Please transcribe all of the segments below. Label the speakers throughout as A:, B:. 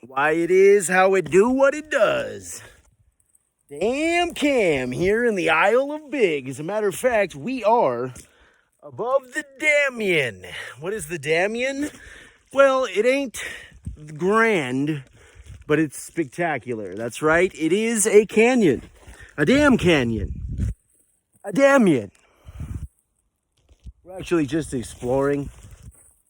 A: Why it is, how it do what it does. DaamnKam here in the Isle of Big. As a matter of fact, we are above the Daamn. What is the Daamn? Well, it ain't grand, but it's spectacular. That's right, it is a canyon. A damn canyon. A Daamn. We're actually just exploring.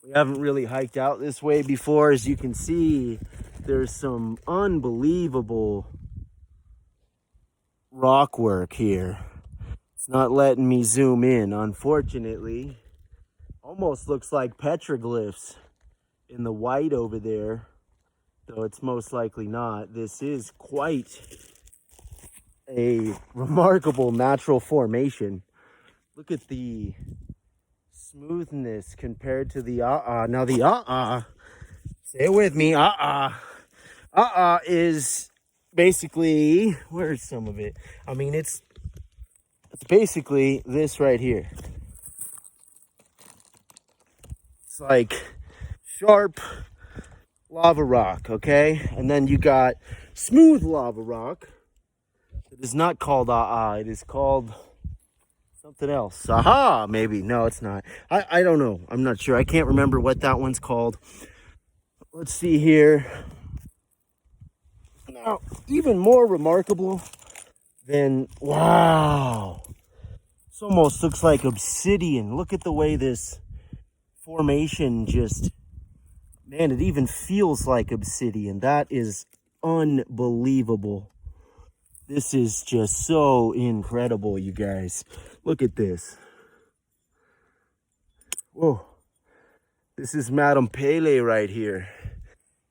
A: We haven't really hiked out this way before. As you can see, there's some unbelievable rock work here. It's not letting me zoom in, unfortunately. Almost looks like petroglyphs in the white over there, though it's most likely not. This is quite a remarkable natural formation. Look at the smoothness compared to the Now the say it with me, is basically, where's some of it? I mean, it's basically this right here. It's like sharp lava rock, okay? And then you got smooth lava rock. It is not called it is called something else. Aha, maybe. No, it's not. I don't know. I'm not sure. I can't remember what that one's called. Let's see here. Now, even more remarkable than, wow. This almost looks like obsidian. Look at the way this formation just, man, it even feels like obsidian. That is unbelievable. This is just so incredible, you guys. Look at this. Whoa. This is Madame Pele right here.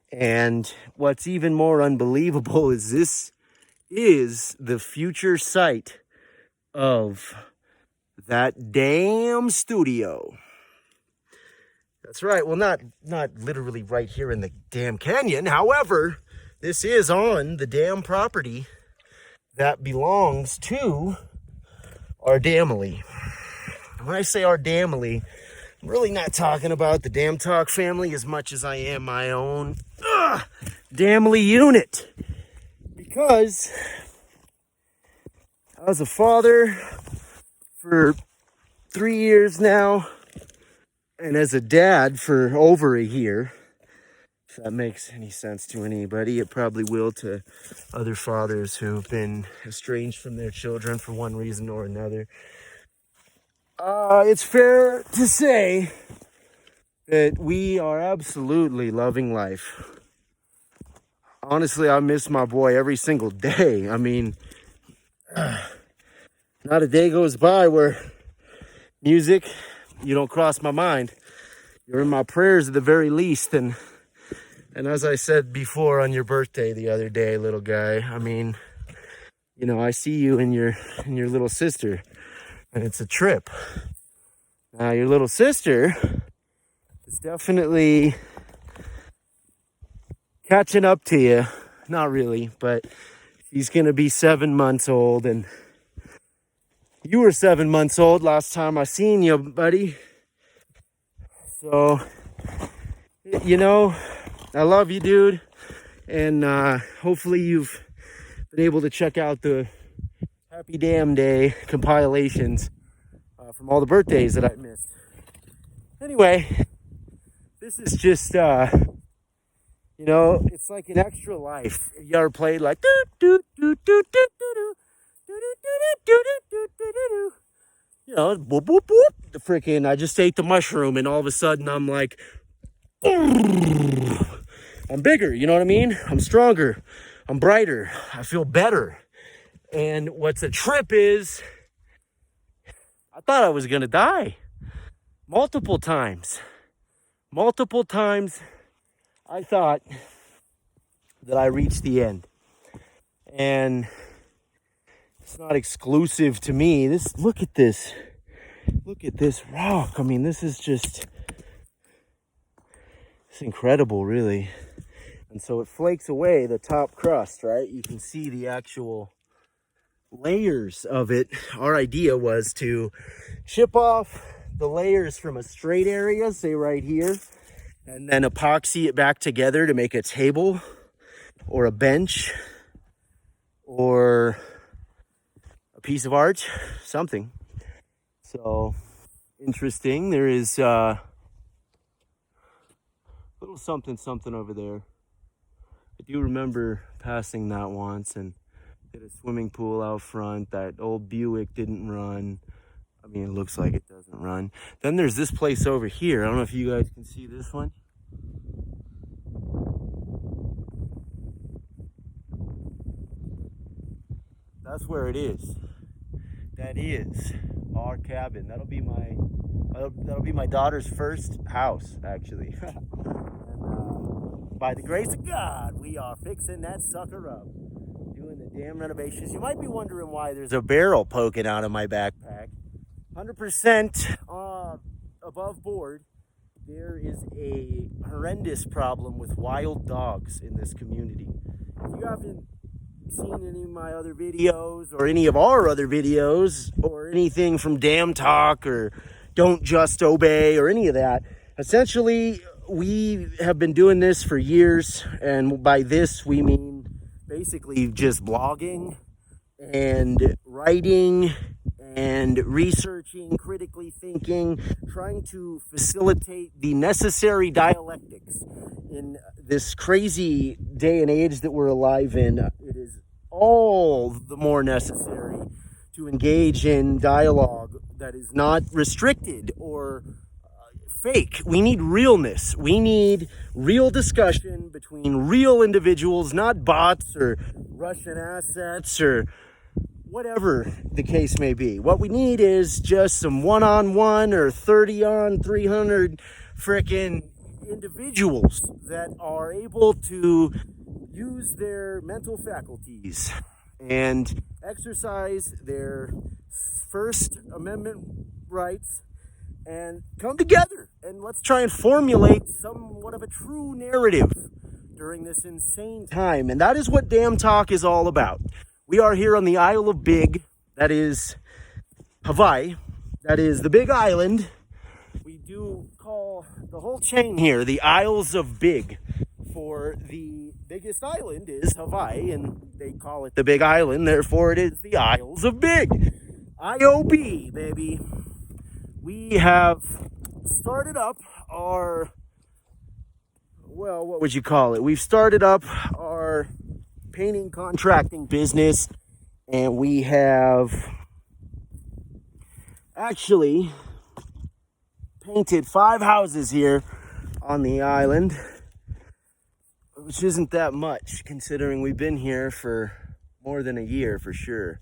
A: And what's even more unbelievable is this is the future site of that Daamn studio. That's right. Well, not literally right here in the Daamn Canyon. However, this is on the Daamn property that belongs to our Daamily. When I say our Daamily, I'm really not talking about the Daamn Talk family as much as I am my own Daamily unit. Because I was a father for 3 years now, and as a dad for over a year. If that makes any sense to anybody, it probably will to other fathers who've been estranged from their children for one reason or another. It's fair to say that we are absolutely loving life. Honestly, I miss my boy every single day. I mean, not a day goes by where music, you don't cross my mind. You're in my prayers at the very least. And as I said before on your birthday the other day, little guy, I mean, you know, I see you and your little sister, and it's a trip. Now, your little sister is definitely catching up to you. Not really, but she's going to be 7 months old, and you were 7 months old last time I seen you, buddy. So, you know, I love you, dude. And hopefully you've been able to check out the Happy Daamn Day compilations from all the birthdays that I missed. Anyway, this is just, you know, it's like an extra life. You ever played like, you know, boop, boop, boop. The freaking, I just ate the mushroom and all of a sudden I'm like, I'm bigger, you know what I mean? I'm stronger, I'm brighter, I feel better. And what's a trip is, I thought I was gonna die. Multiple times I thought that I reached the end. And it's not exclusive to me. Look at this rock. I mean, this is just, it's incredible, really. And so it flakes away the top crust, right? You can see the actual layers of it. Our idea was to chip off the layers from a straight area, say right here, and then epoxy it back together to make a table or a bench or a piece of art, something. So interesting. There is a little something over there. I do remember passing that once, and did a swimming pool out front. That old Buick didn't run. I mean, it looks like it doesn't run. Then there's this place over here. I don't know if you guys can see this one. That's where it is. That is our cabin. That'll be my daughter's first house, actually. And by the grace of God, we are fixing that sucker up, doing the damn renovations. You might be wondering why there's a barrel poking out of my backpack. 100% above board. There is a horrendous problem with wild dogs in this community. If you haven't seen any of my other videos or any of our other videos or anything from Daamn Talk or Don't Just Obey or any of that, essentially we have been doing this for years, and by this we mean basically just blogging and writing and researching, critically thinking, trying to facilitate the necessary dialectics in this crazy day and age that we're alive in. It is all the more necessary to engage in dialogue that is not restricted or fake. We need realness. We need real discussion between real individuals, not bots or Russian assets or whatever the case may be. What we need is just some one-on-one or 30-on 300 frickin' individuals that are able to use their mental faculties and exercise their First Amendment rights and come together and let's try and formulate somewhat of a true narrative during this insane time. And that is what Daamn Talk is all about. We are here on the Isle of Big, that is Hawaii, that is the Big Island. We do call the whole chain here the Isles of Big, for the biggest island is Hawaii, and they call it the Big Island, therefore it is the Isles of Big. IOB, baby. We have started up our, well, what would you call it? We've started up our painting contracting business, and we have actually painted 5 houses here on the island, which isn't that much considering we've been here for more than a year for sure.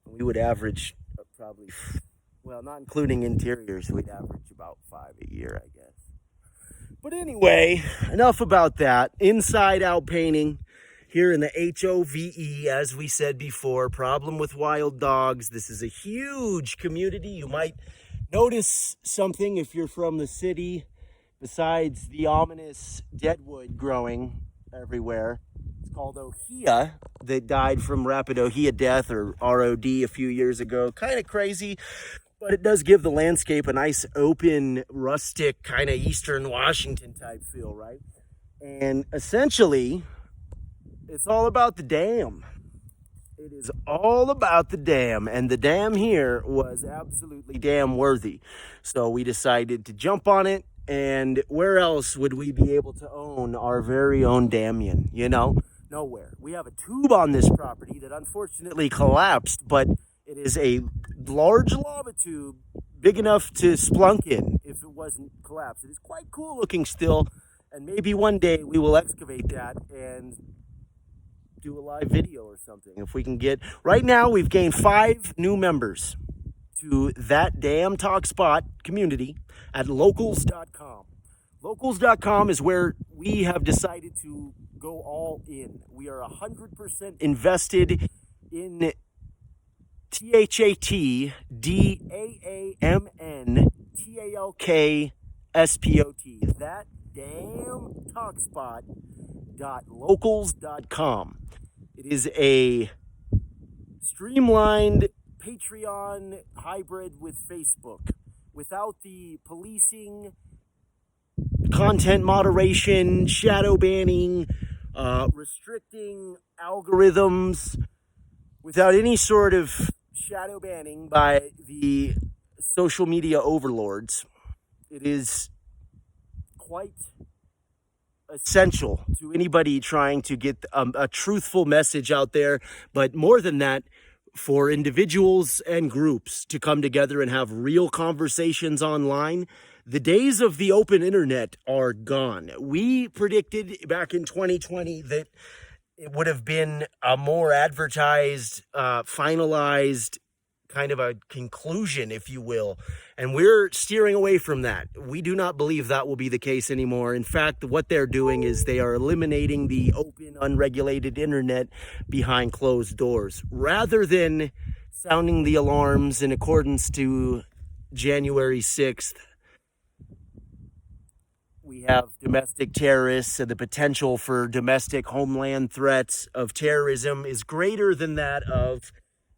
A: We would average probably, well, not including interiors, we'd average about 5 a year, I guess. But anyway, enough about that. Inside out painting here in the HOVE, as we said before, problem with wild dogs. This is a huge community. You might notice something if you're from the city, besides the ominous deadwood growing everywhere. It's called ohia, that died from rapid ohia death, or ROD, a few years ago. Kind of crazy, but it does give the landscape a nice open, rustic, kind of Eastern Washington type feel, right? And essentially, it's all about the Daamn. It is all about the Daamn, and the Daamn here was absolutely damn worthy. So we decided to jump on it, and where else would we be able to own our very own Daamn? You know, nowhere. We have a tube on this property that unfortunately collapsed, but it is a large lava tube big enough to splunk in if it wasn't collapsed. It is quite cool looking still, and maybe one day we will excavate that and do a live video or something if we can get. Right now we've gained 5 new members to that Daamn Talk spot community at locals.com. Locals.com is where we have decided to go all in. We are 100% invested in THATDAAMNTALKSPOT. That Daamn Talk spot .locals.com. It is a streamlined Patreon hybrid with Facebook, without the policing, content moderation, shadow banning, restricting algorithms without any sort of shadow banning by the social media overlords. It is quite essential to anybody trying to get a truthful message out there, but more than that, for individuals and groups to come together and have real conversations online. The days of the open internet are gone. We predicted back in 2020 that it would have been a more advertised, finalized kind of a conclusion, if you will. And we're steering away from that. We do not believe that will be the case anymore. In fact, what they're doing is they are eliminating the open, unregulated internet behind closed doors, rather than sounding the alarms in accordance to January 6th. We have domestic terrorists, and the potential for domestic homeland threats of terrorism is greater than that of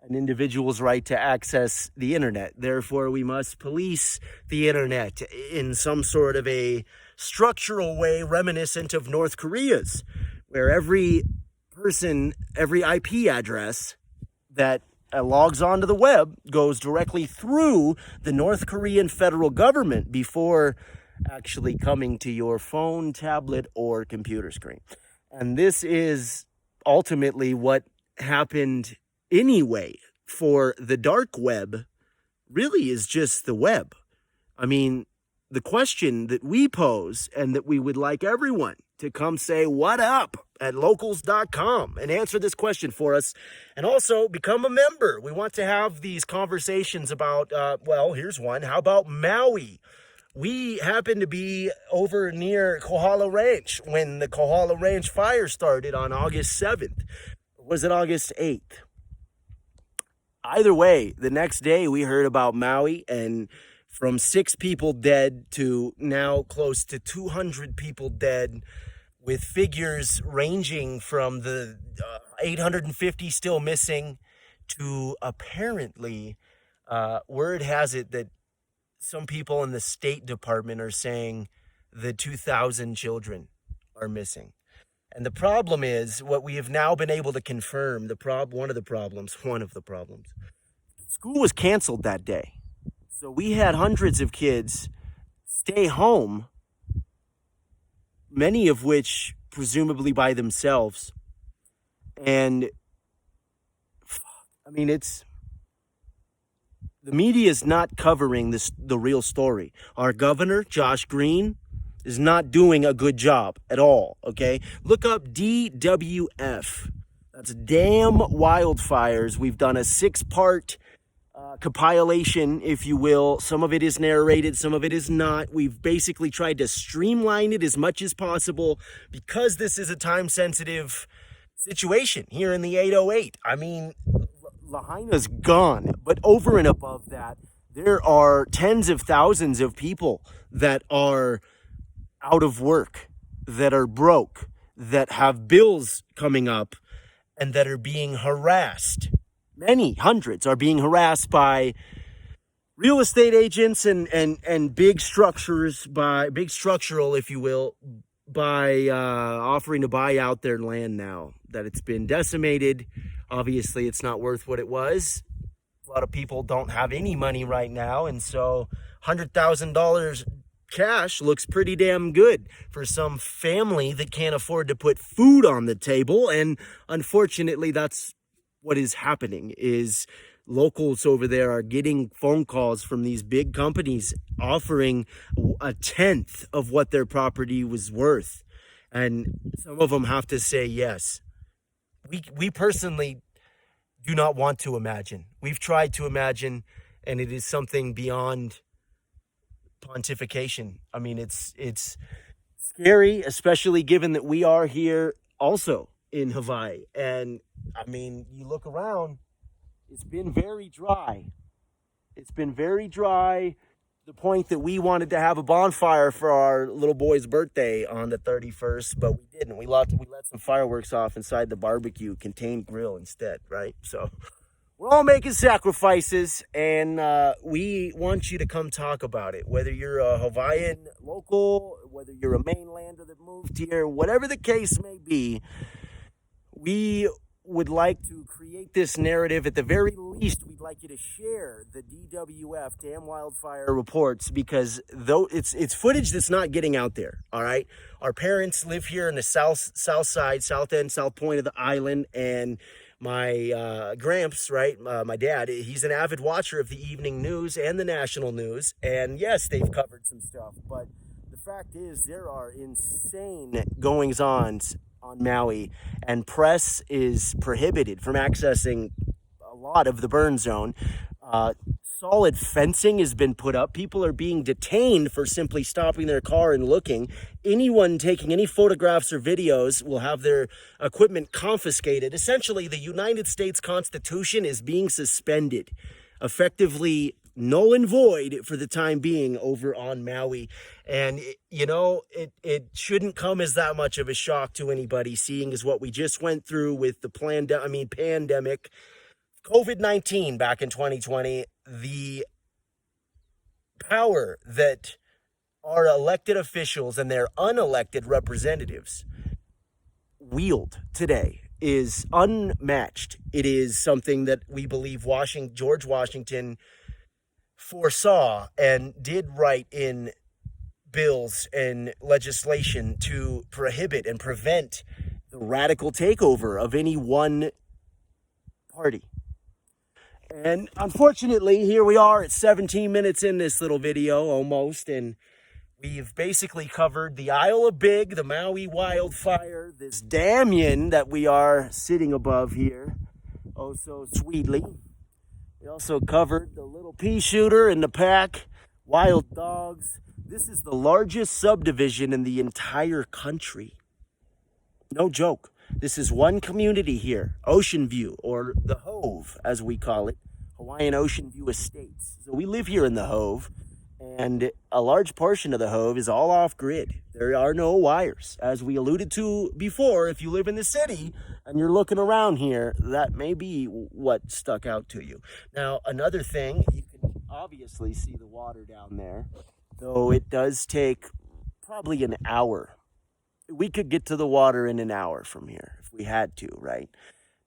A: an individual's right to access the internet. Therefore, we must police the internet in some sort of a structural way reminiscent of North Korea's, where every person, every IP address that logs onto the web goes directly through the North Korean federal government before actually coming to your phone, tablet, or computer screen. And this is ultimately what happened anyway. For the dark web really is just the web. I mean, the question that we pose, and that we would like everyone to come say what up at locals.com and answer this question for us, and also become a member. We want to have these conversations about, well, here's one. How about Maui? We happen to be over near Kohala Ranch when the Kohala Ranch fire started on August 7th. Or was it August 8th? Either way, the next day we heard about Maui, and from 6 people dead to now close to 200 people dead, with figures ranging from the 850 still missing to apparently, word has it that some people in the State Department are saying the 2,000 children are missing. And the problem is, what we have now been able to confirm, one of the problems, school was canceled that day. So we had hundreds of kids stay home, many of which presumably by themselves. And I mean, the media is not covering the real story. Our governor, Josh Green, is not doing a good job at all, okay? Look up DWF. That's Daamn Wildfires. We've done a 6-part compilation, if you will. Some of it is narrated, some of it is not. We've basically tried to streamline it as much as possible because this is a time-sensitive situation here in the 808. I mean, Lahaina's gone, but over and above that, there are tens of thousands of people that are out of work, that are broke, that have bills coming up, and that are being harassed. Many hundreds are being harassed by real estate agents and big structures, by big structural, if you will, by offering to buy out their land now that it's been decimated. Obviously, it's not worth what it was. A lot of people don't have any money right now, and so $100,000 cash looks pretty damn good for some family that can't afford to put food on the table. And unfortunately, that's what is happening, is locals over there are getting phone calls from these big companies offering a tenth of what their property was worth. And some of them have to say yes. We personally do not want to imagine. We've tried to imagine, and it is something beyond pontification. I mean, it's scary, especially given that we are here also in Hawaii. And I mean, you look around, it's been very dry. It's been very dry to the point that we wanted to have a bonfire for our little boy's birthday on the 31st, but we didn't. We let some fireworks off inside the barbecue contained grill instead, right? So we're all making sacrifices, and we want you to come talk about it. Whether you're a Hawaiian local, whether you're a mainlander that moved here, whatever the case may be, we would like to create this narrative. At the very least, we'd like you to share the DWF, Daamn Wildfire reports, because though it's footage that's not getting out there. All right, our parents live here in the south side, south end, south point of the island, and my Gramps, right, my dad, he's an avid watcher of the evening news and the national news, and yes, they've covered some stuff, but the fact is there are insane goings-ons on Maui, and press is prohibited from accessing a lot of the burn zone. Solid fencing has been put up. People are being detained for simply stopping their car and looking. Anyone taking any photographs or videos will have their equipment confiscated. Essentially, the United States Constitution is being suspended, effectively null and void for the time being over on Maui. And, it shouldn't come as that much of a shock to anybody, seeing as what we just went through with the pandemic, COVID-19 back in 2020, the power that our elected officials and their unelected representatives wield today is unmatched. It is something that we believe George Washington foresaw and did write in bills and legislation to prohibit and prevent the radical takeover of any one party. And unfortunately, here we are at 17 minutes in this little video almost, and we've basically covered the Isle of Big, the Maui wildfire, this Daamn that we are sitting above here, oh so sweetly. We also covered the little pea shooter in the pack, wild dogs. This is the largest subdivision in the entire country. No joke. This is one community here, Ocean View, or the Hove, as we call it, Hawaiian Ocean View Estates. So we live here in the Hove, and a large portion of the Hove is all off-grid. There are no wires. As we alluded to before, if you live in the city and you're looking around here, that may be what stuck out to you. Now, another thing, you can obviously see the water down there, though it does take probably an hour. We could get to the water in an hour from here if we had to, right?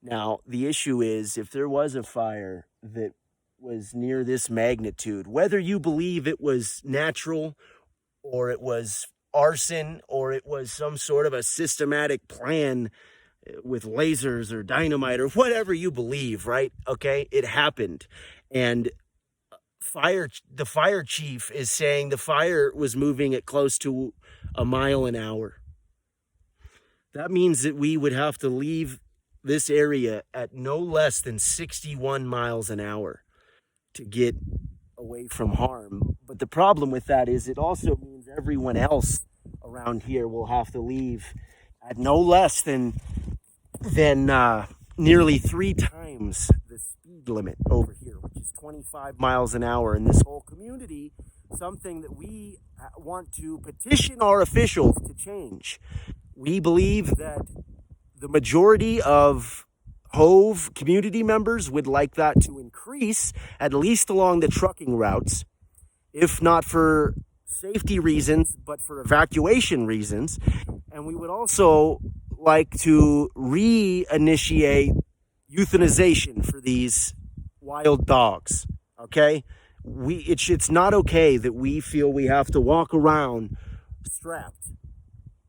A: Now, the issue is if there was a fire that was near this magnitude, whether you believe it was natural or it was arson or it was some sort of a systematic plan with lasers or dynamite or whatever you believe, right? Okay, it happened. And the fire chief is saying the fire was moving at close to a mile an hour. That means that we would have to leave this area at no less than 61 miles an hour to get away from harm. But the problem with that is it also means everyone else around here will have to leave at no less than nearly 3 times the speed limit over here, which is 25 miles an hour in this whole community, something that we want to petition our officials to change. We believe that the majority of Hove community members would like that to increase, at least along the trucking routes, if not for safety reasons, but for evacuation reasons. And we would also like to reinitiate euthanization for these wild dogs, okay? It's not okay that we feel we have to walk around strapped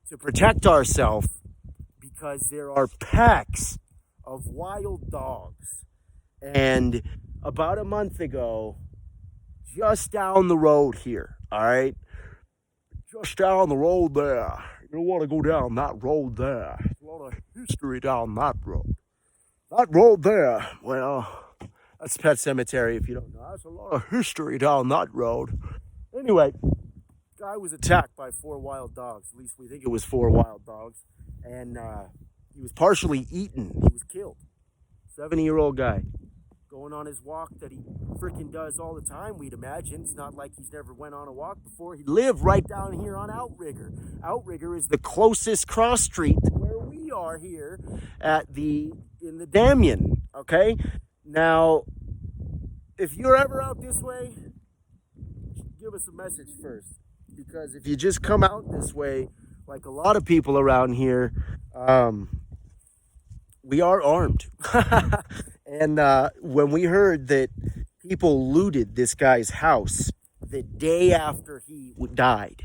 A: to protect ourselves because there are packs of wild dogs. And about a month ago, just down the road here, all right? Just down the road there. You don't want to go down that road there. There's a lot of history down that road. That road there, well, that's Pet Cemetery if you don't know. There's a lot of history down that road. Anyway, guy was attacked by 4 wild dogs. At least we think it was 4 wild dogs. And he was partially eaten. He was killed. 70-year-old guy going on his walk that he freaking does all the time, we'd imagine. It's not like he's never went on a walk before. He lived right down here on Outrigger. Outrigger is the closest cross street to where we are here in the Daamn, okay? Now, if you're ever out this way, give us a message first. Because if you just come out this way, like a lot of people around here, we are armed. And when we heard that people looted this guy's house the day after he died,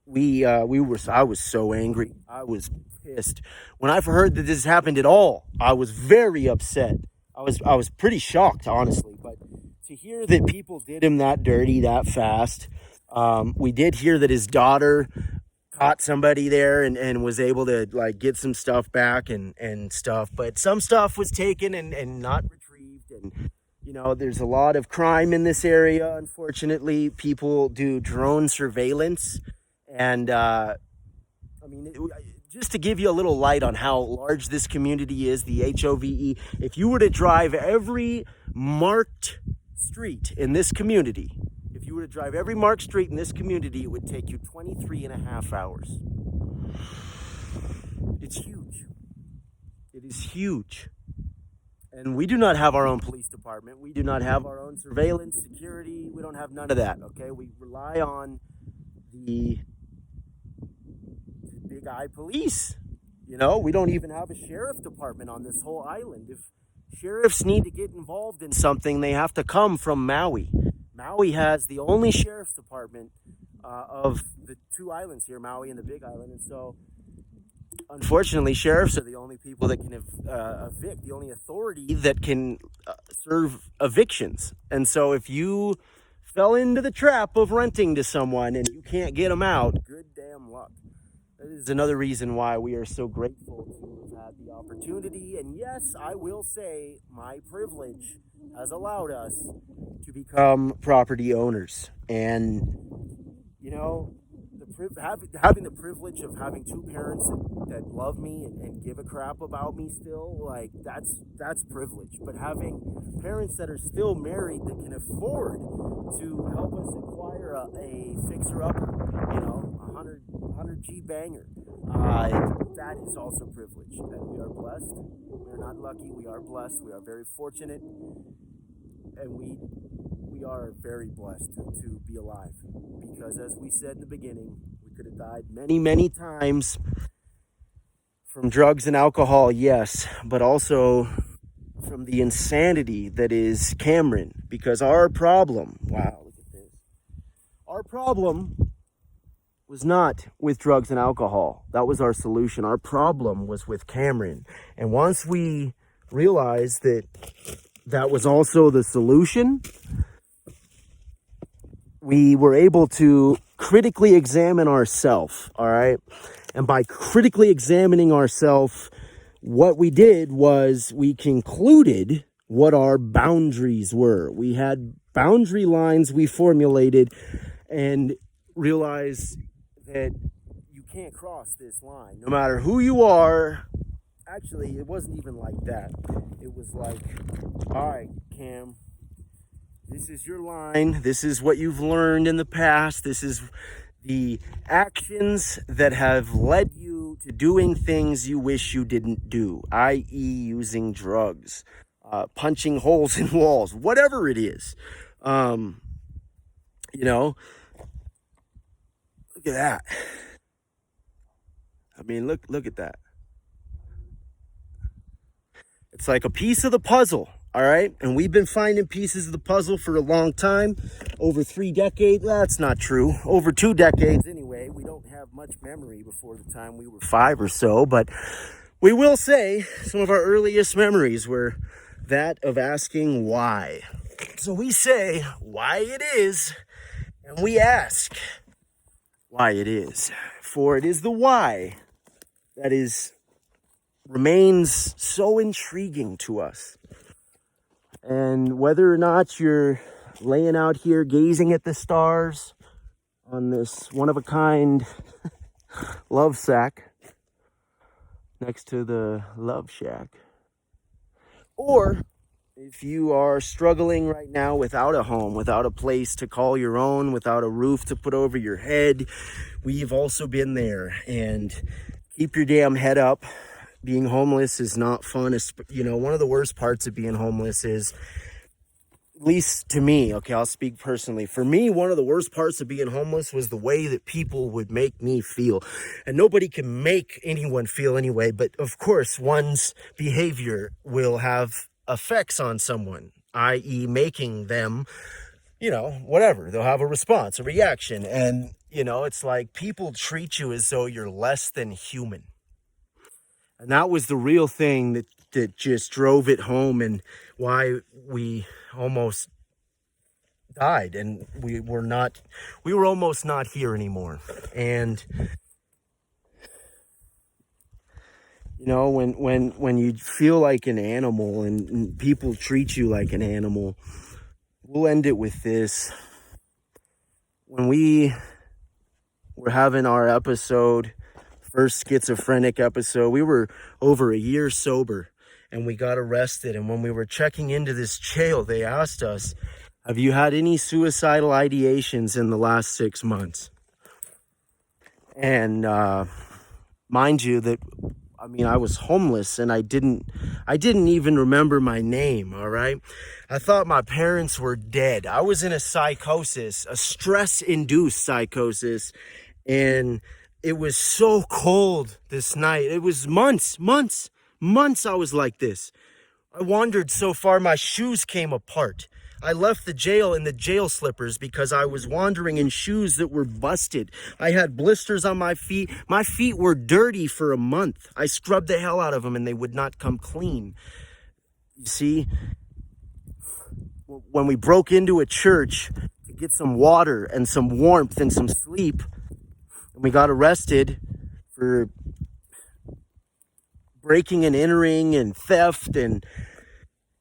A: I was so angry. I was pissed. When I heard that this happened at all, I was very upset. I was pretty shocked, honestly. But to hear that people did him that dirty, that fast, we did hear that his daughter caught somebody there and was able to like get some stuff back and stuff. But some stuff was taken and not retrieved. And, you know, there's a lot of crime in this area, unfortunately. People do drone surveillance. And, I mean, just to give you a little light on how large this community is, the HOVE, if you were to drive every marked street in this community, if you were to drive every marked street in this community, it would take you 23 and a half hours. It's huge. It is huge. And we do not have our own police department. We do not have our own surveillance, security. We don't have none of that, okay? We rely on the big eye police. You know, we don't even have a sheriff department on this whole island. If sheriffs need to get involved in something, they have to come from Maui. Maui has the only sheriff's department of the two islands here, Maui and the Big Island. And so, unfortunately, sheriffs are the only people that can evict, the only authority that can serve evictions. And so if you fell into the trap of renting to someone and you can't get them out, good damn luck. That is another reason why we are so grateful to have had the opportunity. And yes, I will say my privilege has allowed us to become property owners. And, you know, having the privilege of having two parents that love me and give a crap about me still, like, that's privilege. But having parents that are still married that can afford to help us acquire a fixer-upper, you know, a 100G banger, that is also privilege. And we are blessed. We are not lucky. We are blessed. We are very fortunate. And we are very blessed to be alive, because as we said in the beginning, we could have died many, many times from drugs and alcohol, yes, but also from the insanity that is Cameron. Because our problem, wow, look at this, our problem was not with drugs and alcohol. That was our solution. Our problem was with Cameron. And once we realized that that was also the solution, we were able to critically examine ourselves, all right? And by critically examining ourselves, what we did was we concluded what our boundaries were. We had boundary lines we formulated and realized that you can't cross this line, no matter who you are. Actually, it wasn't even like that. It was like, all right, Cam, this is your line. This is what you've learned in the past. This is the actions that have led you to doing things you wish you didn't do, i.e. using drugs, punching holes in walls, whatever it is. You know, look at that. I mean, look at that. It's like a piece of the puzzle, all right? And we've been finding pieces of the puzzle for a long time, over 3 decades. That's not true. Over 2 decades anyway. We don't have much memory before the time we were 5 or so, but we will say some of our earliest memories were that of asking why. So we say why it is, and we ask why it is. For it is the why that remains so intriguing to us. And whether or not you're laying out here gazing at the stars on this one-of-a-kind love sack next to the love shack, or if you are struggling right now without a home, without a place to call your own, without a roof to put over your head, we've also been there. And keep your damn head up. being homeless is not fun. You know, one of the worst parts of being homeless is, at least to me, okay, I'll speak personally. For me, one of the worst parts of being homeless was the way that people would make me feel. And nobody can make anyone feel anyway, but of course, one's behavior will have effects on someone, i.e. making them, you know, whatever. They'll have a response, a reaction. And, you know, it's like people treat you as though you're less than human. And that was the real thing that just drove it home, and why we almost died, and we were almost not here anymore. And you know, when you feel like an animal and people treat you like an animal, we'll end it with this. When we were having our episode, first schizophrenic episode, we were over a year sober, and we got arrested. And when we were checking into this jail, they asked us, have you had any suicidal ideations in the last 6 months? And mind you that, I mean, I was homeless, and I didn't even remember my name, all right? I thought my parents were dead. I was in a psychosis, a stress-induced psychosis, and it was so cold this night. It was months I was like this. I wandered so far, my shoes came apart. I left the jail in the jail slippers because I was wandering in shoes that were busted. I had blisters on my feet. My feet were dirty for a month. I scrubbed the hell out of them, and they would not come clean. You see, when we broke into a church to get some water and some warmth and some sleep, and we got arrested for breaking and entering and theft and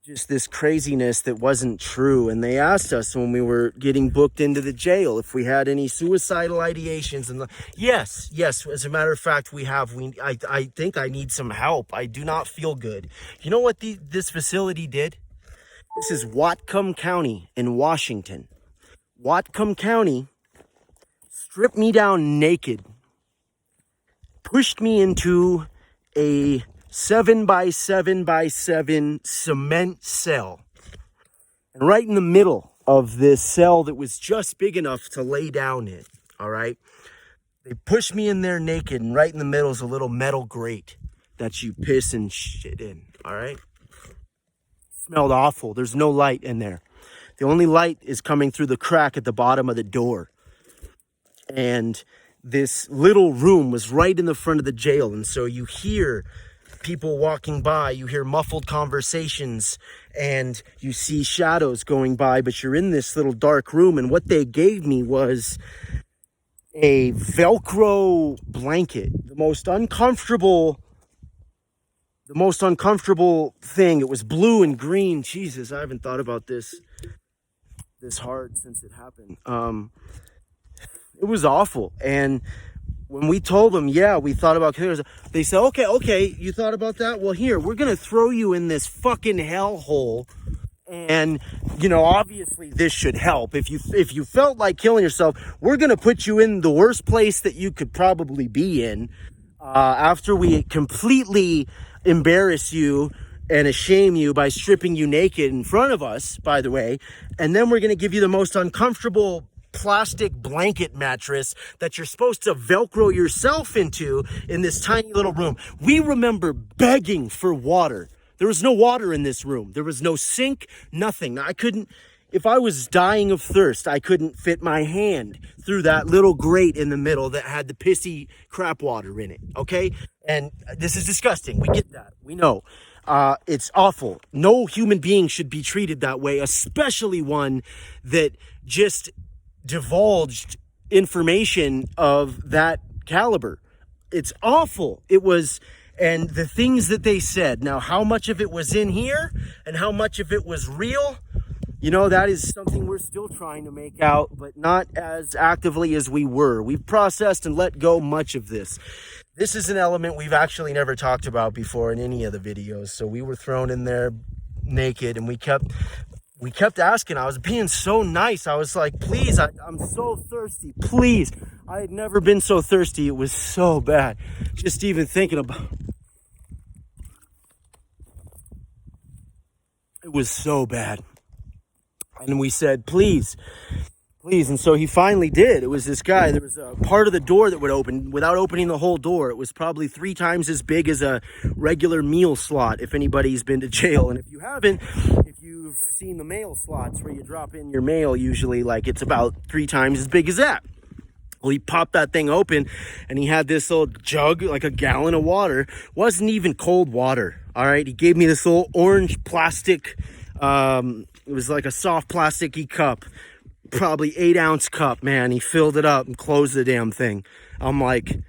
A: just this craziness that wasn't true. And they asked us when we were getting booked into the jail if we had any suicidal ideations. And yes, as a matter of fact, we have. I think I need some help. I do not feel good. You know what this facility did? This is Whatcom County in Washington. Whatcom County stripped me down naked, pushed me into a 7x7x7 cement cell. And right in the middle of this cell that was just big enough to lay down in, all right? They pushed me in there naked, and right in the middle is a little metal grate that you piss and shit in, all right? Smelled awful. There's no light in there. The only light is coming through the crack at the bottom of the door. And this little room was right in the front of the jail, and so you hear people walking by, you hear muffled conversations, and you see shadows going by, but you're in this little dark room. And what they gave me was a Velcro blanket, the most uncomfortable thing. It was blue and green. Jesus, I haven't thought about this hard since it happened. It was awful. And when we told them, yeah, we thought about killing ourselves, they said, okay, you thought about that? Well, here, we're going to throw you in this fucking hellhole. And, you know, obviously this should help. If you felt like killing yourself, we're going to put you in the worst place that you could probably be in after we completely embarrass you and shame you by stripping you naked in front of us, by the way. And then we're going to give you the most uncomfortable plastic blanket mattress that you're supposed to Velcro yourself into in this tiny little room. We remember begging for water. There was no water in this room. There was no sink, nothing. If I was dying of thirst, I couldn't fit my hand through that little grate in the middle that had the pissy crap water in it, okay? And this is disgusting. We get that. We know. It's awful. No human being should be treated that way, especially one that just divulged information of that caliber. It's awful. It was, and the things that they said, now how much of it was in here and how much of it was real, you know, that is something we're still trying to make out, but not as actively as we were. We've processed and let go much of this. This is an element we've actually never talked about before in any of the videos. So we were thrown in there naked, and we kept asking. I was being so nice. I was like, please, I'm so thirsty, please. I had never been so thirsty. It was so bad. Just even thinking about It was so bad. And we said, please, please. And so he finally did. It was this guy. There was a part of the door that would open without opening the whole door. It was probably 3 times as big as a regular meal slot, if anybody's been to jail. And if you haven't, if you've seen the mail slots where you drop in your mail, usually like it's about 3 times as big as that. Well, he popped that thing open and he had this little jug, like a gallon of water. Wasn't even cold water. All right. He gave me this little orange plastic, it was like a soft plasticky cup, probably 8-ounce cup, man. He filled it up and closed the damn thing. I'm like,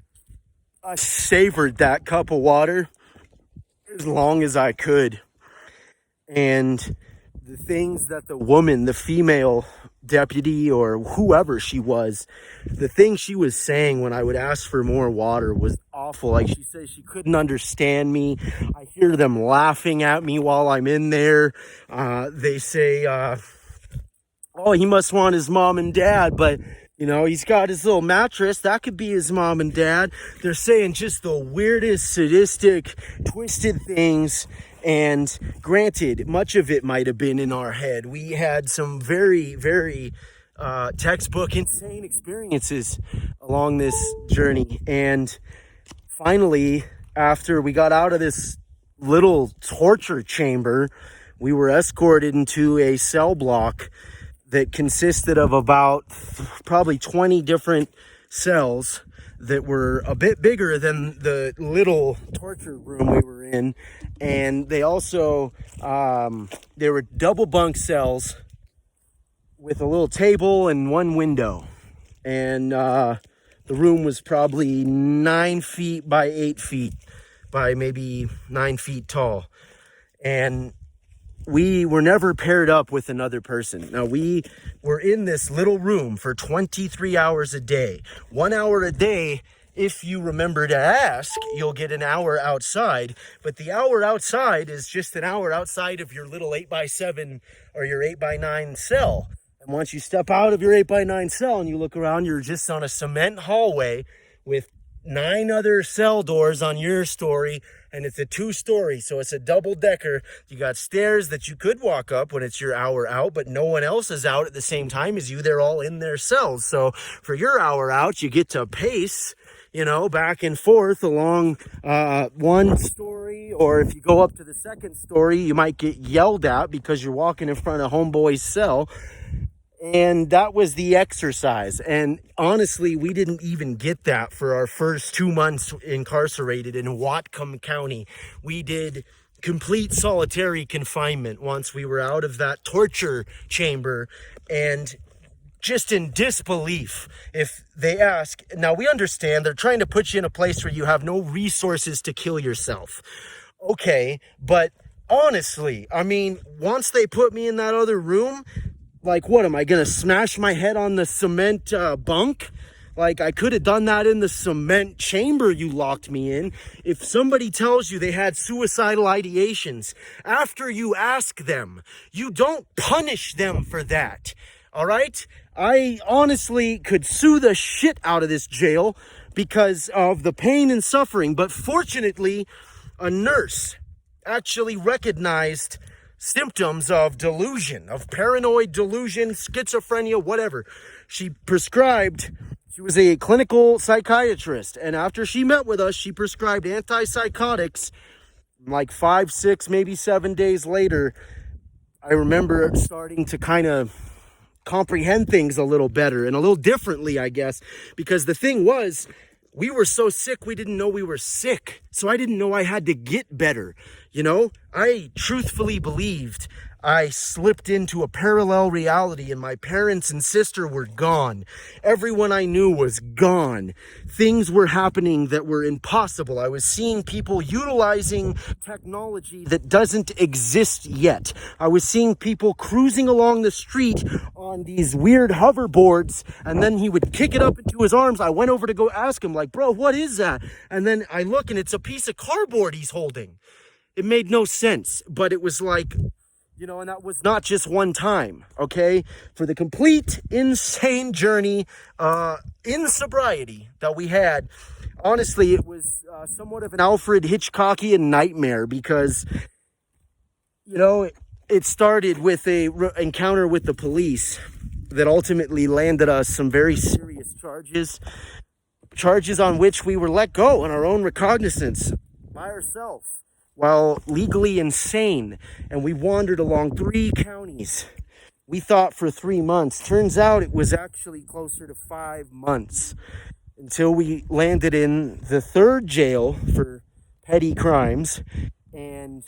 A: I savored that cup of water as long as I could. And the things that the woman, the female deputy or whoever she was, the thing she was saying when I would ask for more water was awful. Like she said, she couldn't understand me. I hear them laughing at me while I'm in there. They say, oh, he must want his mom and dad, but you know, he's got his little mattress. That could be his mom and dad. They're saying just the weirdest, sadistic, twisted things. And granted, much of it might have been in our head. We had some very, very textbook insane experiences along this journey. And finally, after we got out of this little torture chamber, we were escorted into a cell block that consisted of about probably 20 different cells that were a bit bigger than the little torture room we were in. And they also, they were double bunk cells with a little table and one window. And the room was probably 9 feet by 8 feet by maybe 9 feet tall. And we were never paired up with another person. Now, we were in this little room for 23 hours a day. 1 hour a day, if you remember to ask, you'll get an hour outside. But the hour outside is just an hour outside of your little 8x7 or your 8x9 cell. And once you step out of your 8x9 cell and you look around, you're just on a cement hallway with 9 other cell doors on your story, and it's a 2-story, so it's a double-decker. You got stairs that you could walk up when it's your hour out, but no one else is out at the same time as you. They're all in their cells. So for your hour out, you get to pace, you know, back and forth along one story, or if you go up to the 2nd story, you might get yelled at because you're walking in front of homeboy's cell. And that was the exercise. And honestly, we didn't even get that for our first 2 months incarcerated in Whatcom County. We did complete solitary confinement once we were out of that torture chamber. And just in disbelief, if they ask, now we understand they're trying to put you in a place where you have no resources to kill yourself. Okay, but honestly, I mean, once they put me in that other room, like, what, am I going to smash my head on the cement bunk? Like, I could have done that in the cement chamber you locked me in. If somebody tells you they had suicidal ideations, after you ask them, you don't punish them for that. All right? I honestly could sue the shit out of this jail because of the pain and suffering. But fortunately, a nurse actually recognized symptoms of delusion, of paranoid delusion, schizophrenia, whatever. She was a clinical psychiatrist, and after she met with us, she prescribed antipsychotics. Like 5, 6, maybe 7 days later, I remember starting to kind of comprehend things a little better and a little differently, I guess, because the thing was, we were so sick, we didn't know we were sick. So I didn't know I had to get better. You know, I truthfully believed I slipped into a parallel reality and my parents and sister were gone. Everyone I knew was gone. Things were happening that were impossible. I was seeing people utilizing technology that doesn't exist yet. I was seeing people cruising along the street on these weird hoverboards, and then he would kick it up into his arms. I went over to go ask him, like, bro, what is that? And then I look and it's a piece of cardboard he's holding. It made no sense, but it was like, you know, and that was not just one time, okay? For the complete insane journey in sobriety that we had, honestly, it was somewhat of an Alfred Hitchcockian nightmare because, you know, it started with a encounter with the police that ultimately landed us some very serious charges on which we were let go on our own recognizance by ourselves while legally insane. And we wandered along 3 counties. We thought for 3 months. Turns out it was actually closer to 5 months until we landed in the third jail for petty crimes. And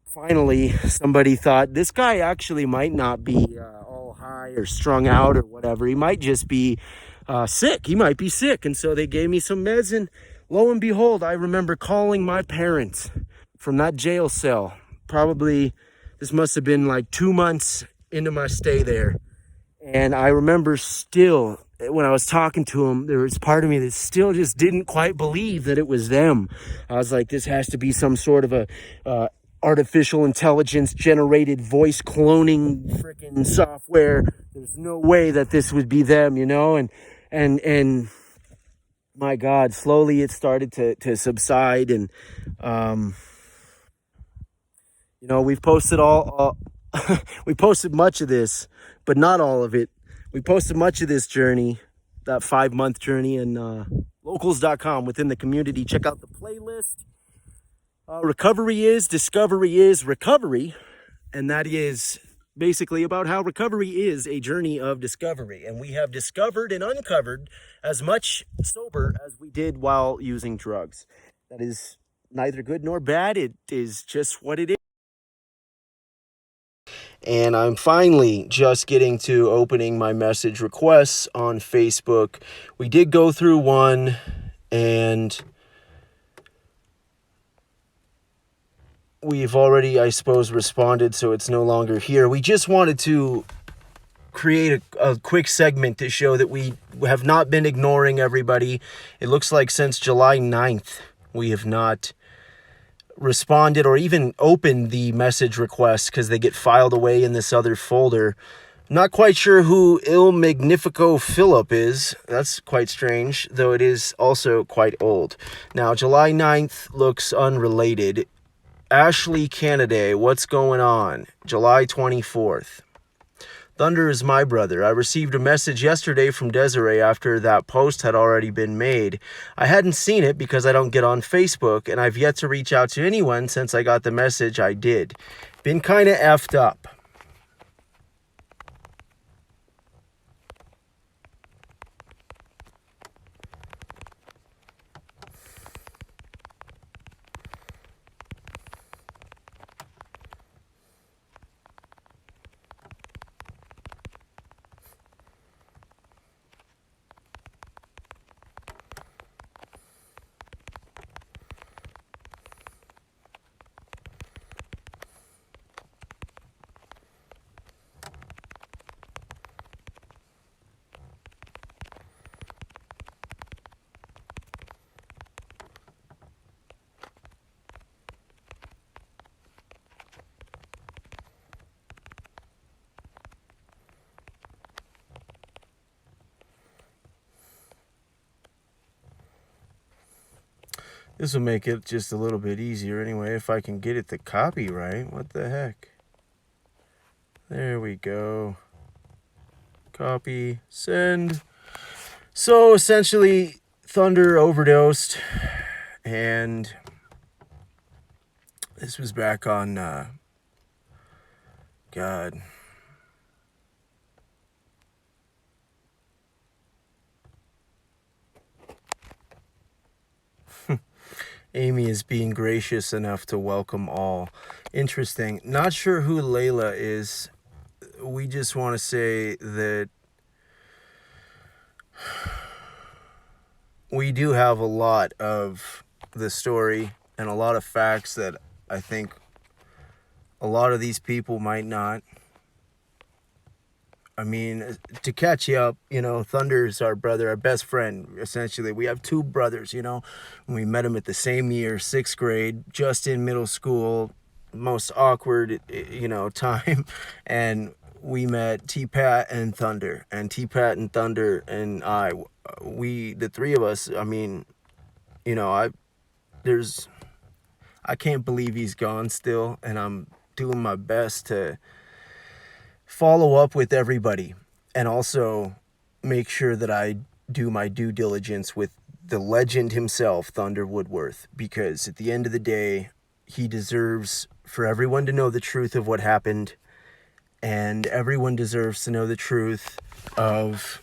A: finally, somebody thought this guy actually might not be all high or strung out or whatever. He might just be sick. He might be sick. And so they gave me some meds, and lo and behold, I remember calling my parents from that jail cell. Probably, this must have been like 2 months into my stay there. And I remember still, when I was talking to them, there was part of me that still just didn't quite believe that it was them. I was like, this has to be some sort of a artificial intelligence generated voice cloning freaking software. There's no way that this would be them, you know? And my God, slowly it started to subside. And, you know, we've posted we posted much of this, but not all of it. We posted much of this journey, that 5-month journey, in locals.com within the community. Check out the playlist. Recovery is, discovery is recovery. And that is basically about how recovery is a journey of discovery. And we have discovered and uncovered as much sober as we did while using drugs. That is neither good nor bad. It is just what it is. And I'm finally just getting to opening my message requests on Facebook. We did go through one, and we've already, I suppose, responded, so it's no longer here. We just wanted to create a quick segment to show that we have not been ignoring everybody. It looks like since July 9th, we have not responded or even opened the message requests because they get filed away in this other folder. Not quite sure who Il Magnifico Philip is. That's quite strange, though it is also quite old. Now, July 9th looks unrelated. Ashley Canaday, what's going on? July 24th. Thunder is my brother. I received a message yesterday from Desiree after that post had already been made. I hadn't seen it because I don't get on Facebook, and I've yet to reach out to anyone since I got the message I did. Been kind of effed up. This will make it just a little bit easier anyway, if I can get it to copy right. What the heck? There we go. Copy, send. So essentially, Thunder overdosed, and this was back on, God. Amy is being gracious enough to welcome all. Interesting. Not sure who Layla is. We just want to say that we do have a lot of the story and a lot of facts that I think a lot of these people might not. I mean, to catch you up, you know, Thunder's our brother, our best friend, essentially. We have two brothers, you know. We met him at the same year, 6th grade, just in middle school, most awkward, you know, time. And we met T-Pat and Thunder. And T-Pat and Thunder and the three of us, I mean, you know, I can't believe he's gone still. And I'm doing my best to follow up with everybody and also make sure that I do my due diligence with the legend himself, Thunder Woodworth, because at the end of the day, he deserves for everyone to know the truth of what happened, and everyone deserves to know the truth of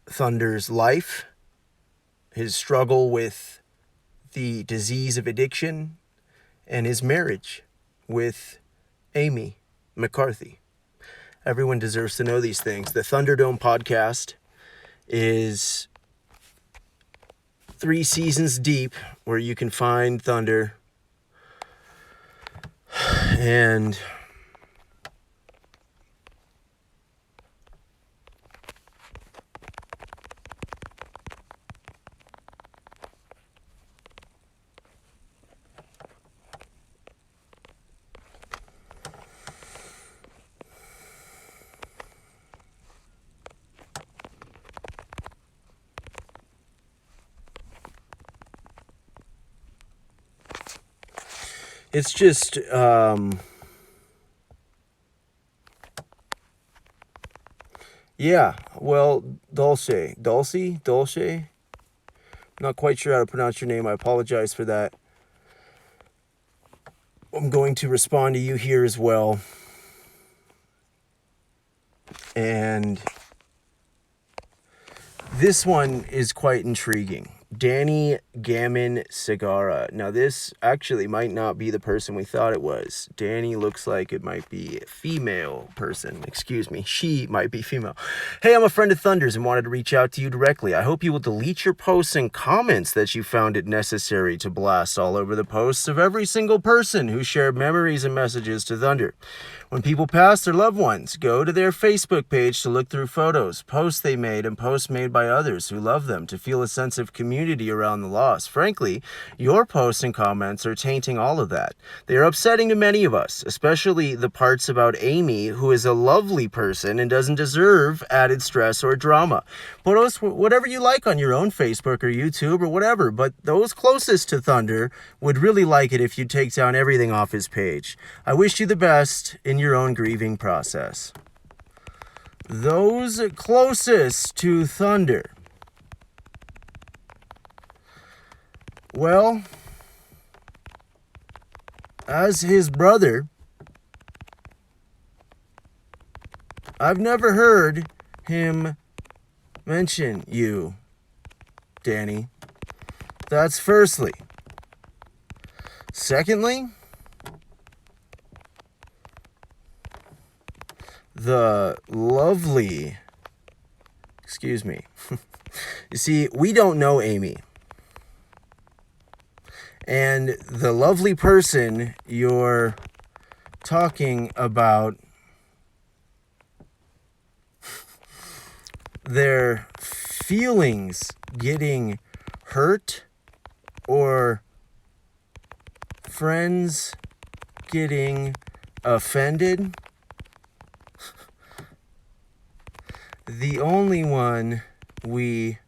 A: Thunder's life, his struggle with the disease of addiction, and his marriage with Amy McCarthy. Everyone deserves to know these things. The Thunderdome podcast is 3 seasons deep, where you can find Thunder. And it's just, yeah, well, Dulce, not quite sure how to pronounce your name. I apologize for that. I'm going to respond to you here as well. And this one is quite intriguing. Danny Gammon Segara. Now, this actually might not be the person we thought it was. Danny looks like it might be a female person. Excuse me. She might be female. Hey, I'm a friend of Thunder's and wanted to reach out to you directly. I hope you will delete your posts and comments that you found it necessary to blast all over the posts of every single person who shared memories and messages to Thunder. When people pass their loved ones, go to their Facebook page to look through photos, posts they made, and posts made by others who love them to feel a sense of community around the loss. Frankly, your posts and comments are tainting all of that. They are upsetting to many of us, especially the parts about Amy, who is a lovely person and doesn't deserve added stress or drama. Post whatever you like on your own Facebook or YouTube or whatever, but those closest to Thunder would really like it if you take down everything off his page. I wish you the best in your own grieving process. Those closest to Thunder. Well, as his brother, I've never heard him mention you, Danny. That's firstly. Secondly, the lovely, excuse me. You see, we don't know Amy. And the lovely person you're talking about, their feelings getting hurt or friends getting offended, the only one we,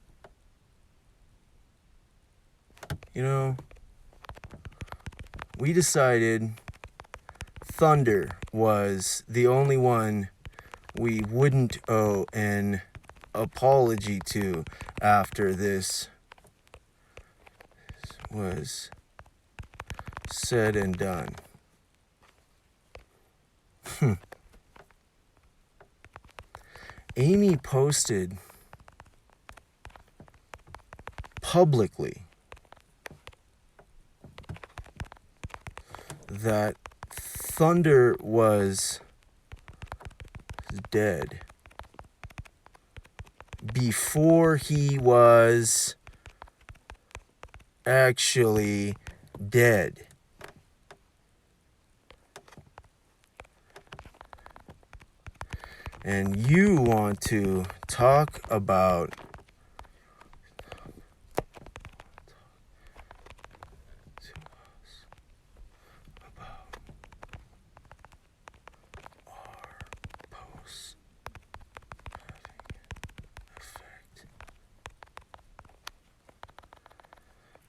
A: we decided Thunder was the only one we wouldn't owe an apology to after this was said and done. Amy posted publicly that Thunder was dead before he was actually dead. And you want to talk about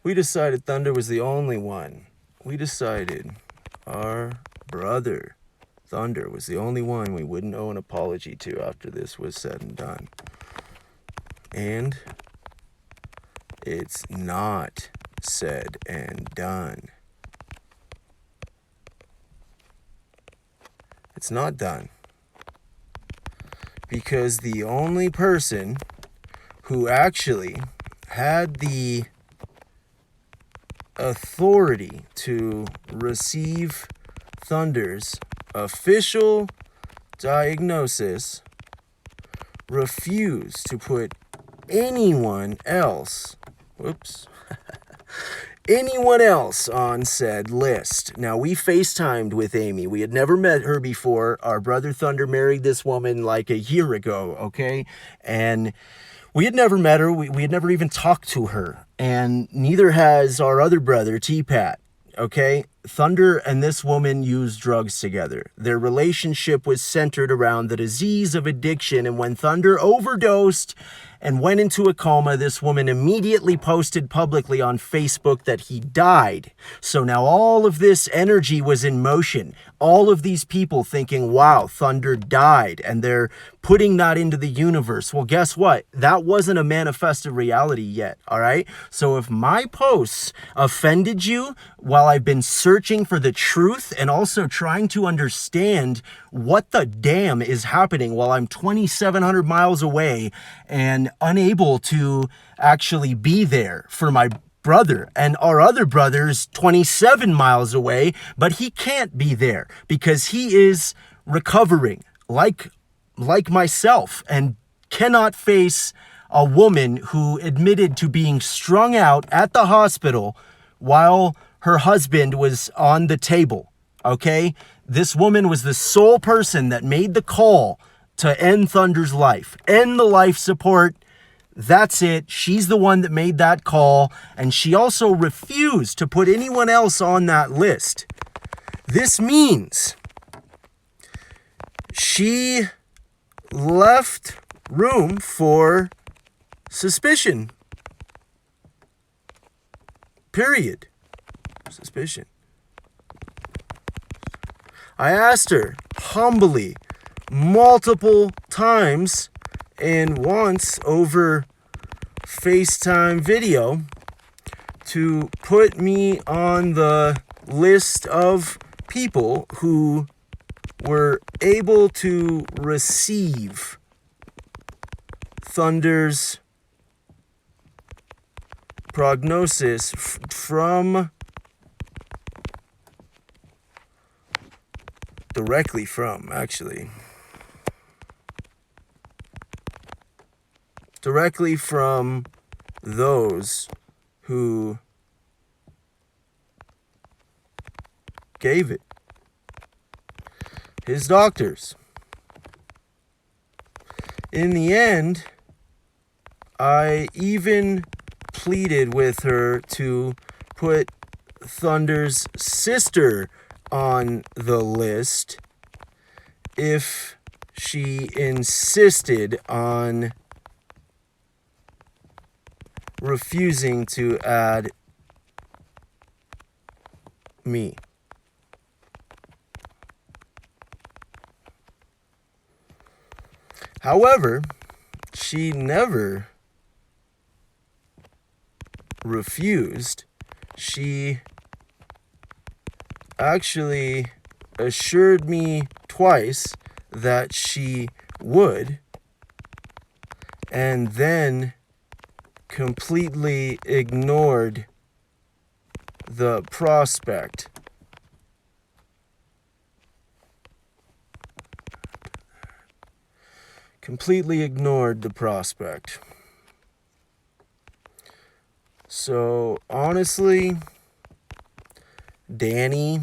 A: we decided Thunder was the only one. We decided our brother Thunder was the only one we wouldn't owe an apology to after this was said and done. And it's not said and done. It's not done. Because the only person who actually had the authority to receive Thunder's official diagnosis refused to put anyone else, anyone else on said list. Now, we FaceTimed with Amy. We had never met her before. Our brother Thunder married this woman like a year ago, okay? And we had never met her. We had never even talked to her. And neither has our other brother, T-Pat, okay? Thunder and this woman used drugs together. Their relationship was centered around the disease of addiction, and when Thunder overdosed and went into a coma, this woman immediately posted publicly on Facebook that he died. So now all of this energy was in motion. All of these people thinking, wow, Thunder died, and they're putting that into the universe. Well, guess what? That wasn't a manifested reality yet, all right? So if my posts offended you while I've been searching for the truth and also trying to understand what the damn is happening while I'm 2,700 miles away and unable to actually be there for my brother, and our other brother's 27 miles away, but he can't be there because he is recovering like myself and cannot face a woman who admitted to being strung out at the hospital while her husband was on the table, okay? This woman was the sole person that made the call to end Thunder's life, end the life support. That's it. She's the one that made that call, and she also refused to put anyone else on that list. This means she left room for suspicion. Period. Suspicion. I asked her humbly multiple times and once over FaceTime video to put me on the list of people who were able to receive Thunder's prognosis directly from those who gave it. His doctors. In the end, I even pleaded with her to put Thunder's sister on the list if she insisted on refusing to add me. However, she never refused. She actually assured me twice that she would, and then completely ignored the prospect. Completely ignored the prospect. So, honestly, Danny,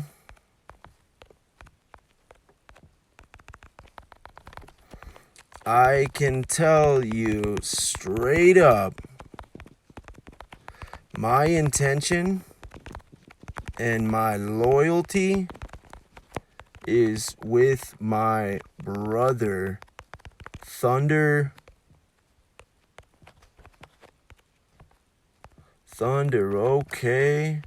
A: I can tell you straight up, my intention and my loyalty is with my brother, Thunder, okay,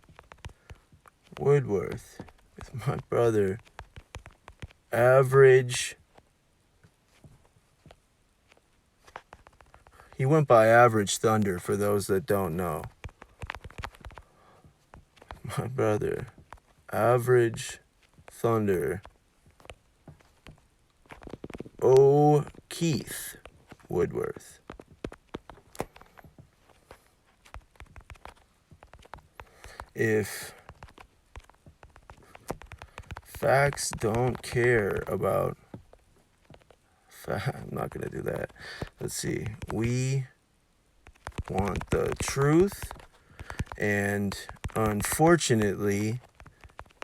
A: Woodworth, with my brother, Average. He went by Average Thunder, for those that don't know. My brother, Average Thunder. Keith Woodworth. If facts don't care about I'm not gonna do that. Let's see. We want the truth, and unfortunately,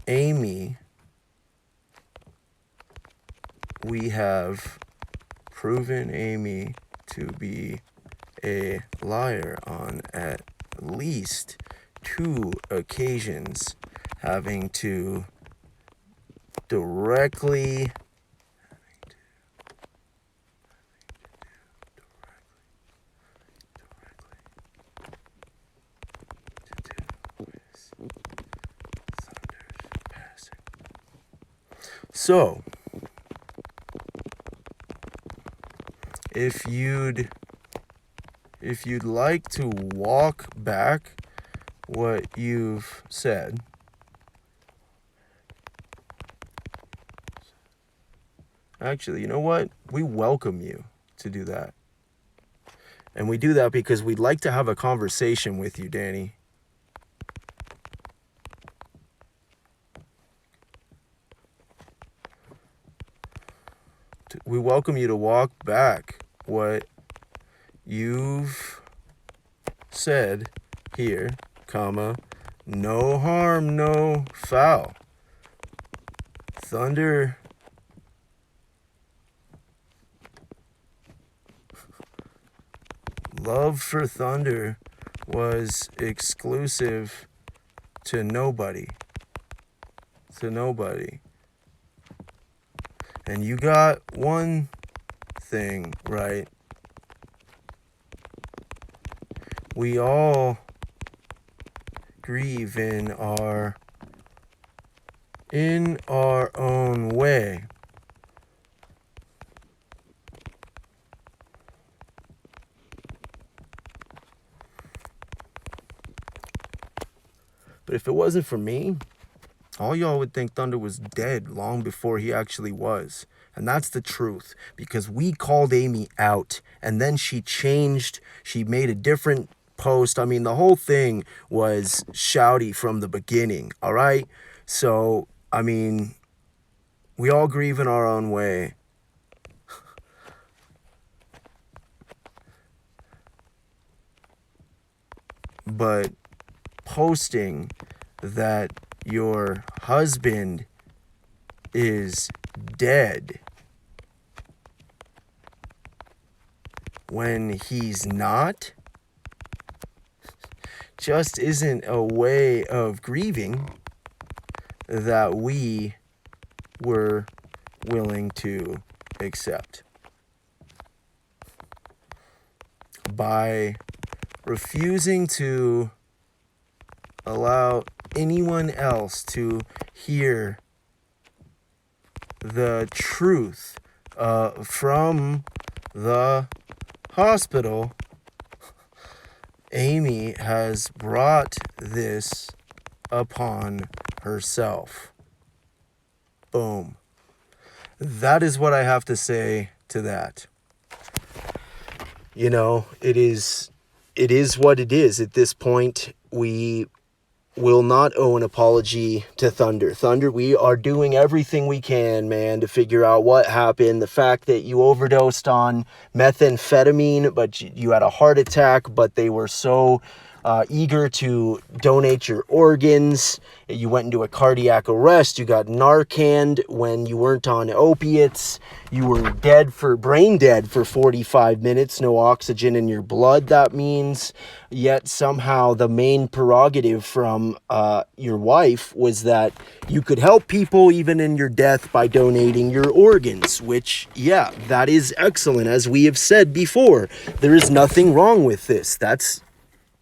A: Amy, we have proven Amy to be a liar on at least 2 occasions, having to directly So, if you'd like to walk back what you've said, actually, you know what? We welcome you to do that. And we do that because we'd like to have a conversation with you, Danny. We welcome you to walk back what you've said here, comma, no harm, no foul. Thunder love for Thunder was exclusive to nobody. To nobody. And you got one thing right. We all grieve in our own way. But if it wasn't for me, all y'all would think Thunder was dead long before he actually was. And that's the truth, because we called Amy out, and then she changed. She made a different post. I mean, the whole thing was shouty from the beginning, all right? So, I mean, we all grieve in our own way. But posting that your husband is dead when he's not just isn't a way of grieving that we were willing to accept. By refusing to allow anyone else to hear the truth from the hospital, Amy has brought this upon herself. Boom. That is what I have to say to that. You know, it is what it is. At this point, we will not owe an apology to Thunder. Thunder, we are doing everything we can, man, to figure out what happened. The fact that you overdosed on methamphetamine, but you had a heart attack, but they were so eager to donate your organs. You went into a cardiac arrest. You got Narcaned when you weren't on opiates. You were brain dead for 45 minutes. No oxygen in your blood, that means. Yet somehow the main prerogative from your wife was that you could help people even in your death by donating your organs, which, yeah, that is excellent. As we have said before, there is nothing wrong with this. That's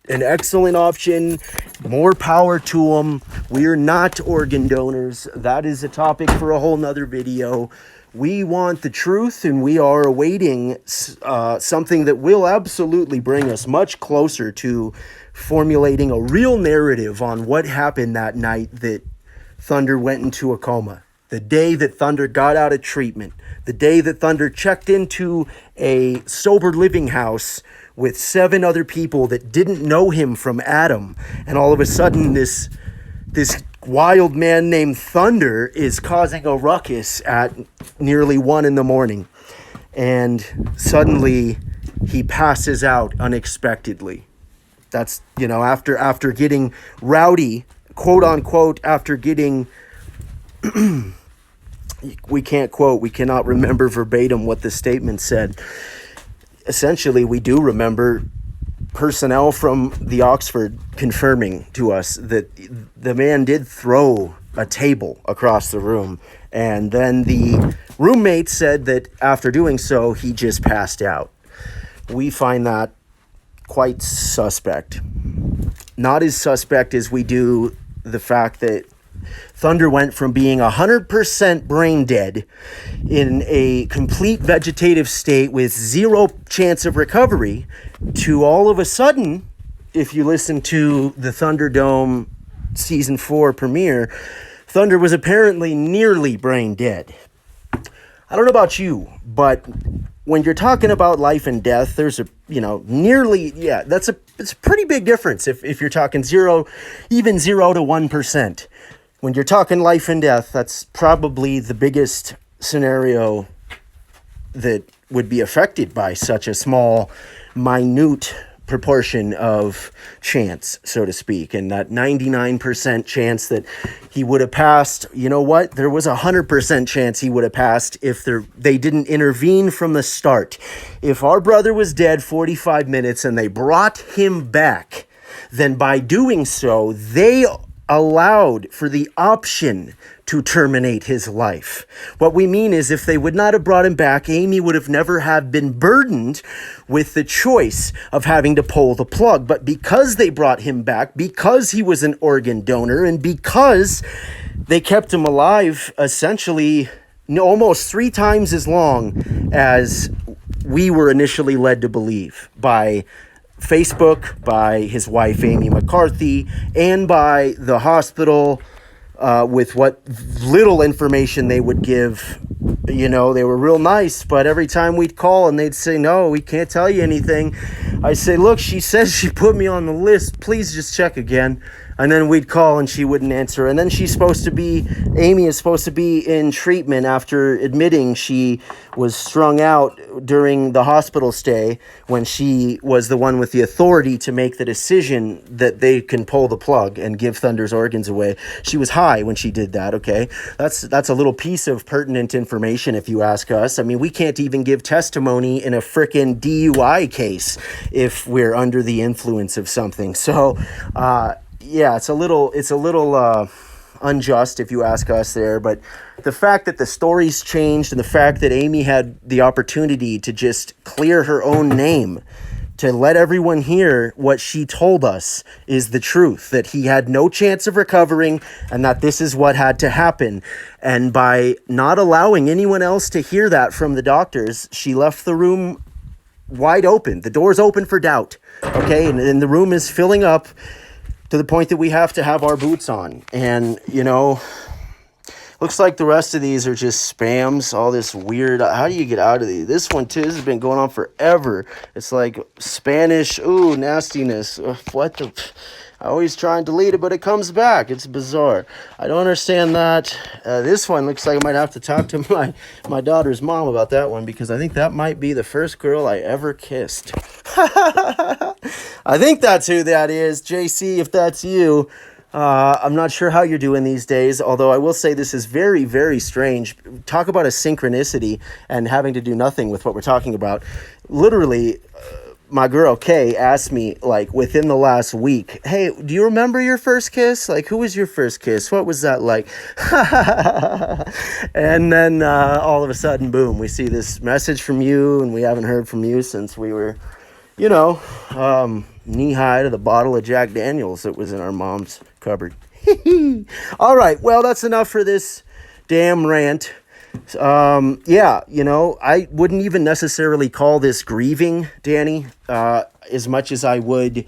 A: an excellent option, More power to them. We're not organ donors. That is a topic for a whole nother video. We want the truth, and we are awaiting something that will absolutely bring us much closer to formulating a real narrative on what happened that night that Thunder went into a coma. The day that Thunder got out of treatment. The day that Thunder checked into a sober living house with 7 other people that didn't know him from Adam. And all of a sudden, this wild man named Thunder is causing a ruckus at nearly 1 a.m. And suddenly, he passes out unexpectedly. That's, after getting rowdy, quote unquote, after getting... we cannot remember verbatim what the statement said. Essentially, we do remember personnel from the Oxford confirming to us that the man did throw a table across the room. And then the roommate said that after doing so, he just passed out. We find that quite suspect. Not as suspect as we do the fact that Thunder went from being 100% brain dead in a complete vegetative state with 0 chance of recovery to all of a sudden, if you listen to the Thunderdome season 4 premiere, Thunder was apparently nearly brain dead. I don't know about you, but when you're talking about life and death, there's a, it's a pretty big difference if you're talking 0 to 1%. When you're talking life and death, that's probably the biggest scenario that would be affected by such a small, minute proportion of chance, so to speak. And that 99% chance that he would have passed, you know what? There was 100% chance he would have passed if they didn't intervene from the start. If our brother was dead 45 minutes and they brought him back, then by doing so, they allowed for the option to terminate his life. What we mean is, if they would not have brought him back, Amy would have never have been burdened with the choice of having to pull the plug. But because they brought him back, because he was an organ donor, and because they kept him alive essentially almost 3 times as long as we were initially led to believe by Facebook, by his wife Amy McCarthy, and by the hospital, with what little information they would give. They were real nice, but every time we'd call and they'd say, "No, we can't tell you anything," I say, "Look, she says she put me on the list. Please just check again." And then we'd call and she wouldn't answer. And then Amy is supposed to be in treatment after admitting she was strung out during the hospital stay, when she was the one with the authority to make the decision that they can pull the plug and give Thunder's organs away. She was high when she did that, okay? That's a little piece of pertinent information if you ask us. I mean, we can't even give testimony in a frickin' DUI case if we're under the influence of something. So, yeah, it's a little unjust if you ask us there, but the fact that the story's changed and the fact that Amy had the opportunity to just clear her own name, to let everyone hear what she told us is the truth, that he had no chance of recovering and that this is what had to happen. And by not allowing anyone else to hear that from the doctors, she left the room wide open. The door's open for doubt, okay? And the room is filling up to the point that we have to have our boots on. And, looks like the rest of these are just spams, all this weird, how do you get out of these? This one, too, this has been going on forever. It's like Spanish, ooh, nastiness. What the... I always try and delete it, but it comes back. It's bizarre. I don't understand that. This one looks like I might have to talk to my daughter's mom about that one, because I think that might be the first girl I ever kissed. I think that's who that is. JC, if that's you. I'm not sure how you're doing these days, although I will say this is very, very strange. Talk about a synchronicity and having to do nothing with what we're talking about. Literally... my girl Kay asked me, like, within the last week, "Hey, do you remember your first kiss? Like, who was your first kiss? What was that like?" And then all of a sudden, boom, we see this message from you, and we haven't heard from you since we were, knee-high to the bottle of Jack Daniels that was in our mom's cupboard. All right, well, that's enough for this damn rant. Yeah, you know, I wouldn't even necessarily call this grieving, Danny, as much as I would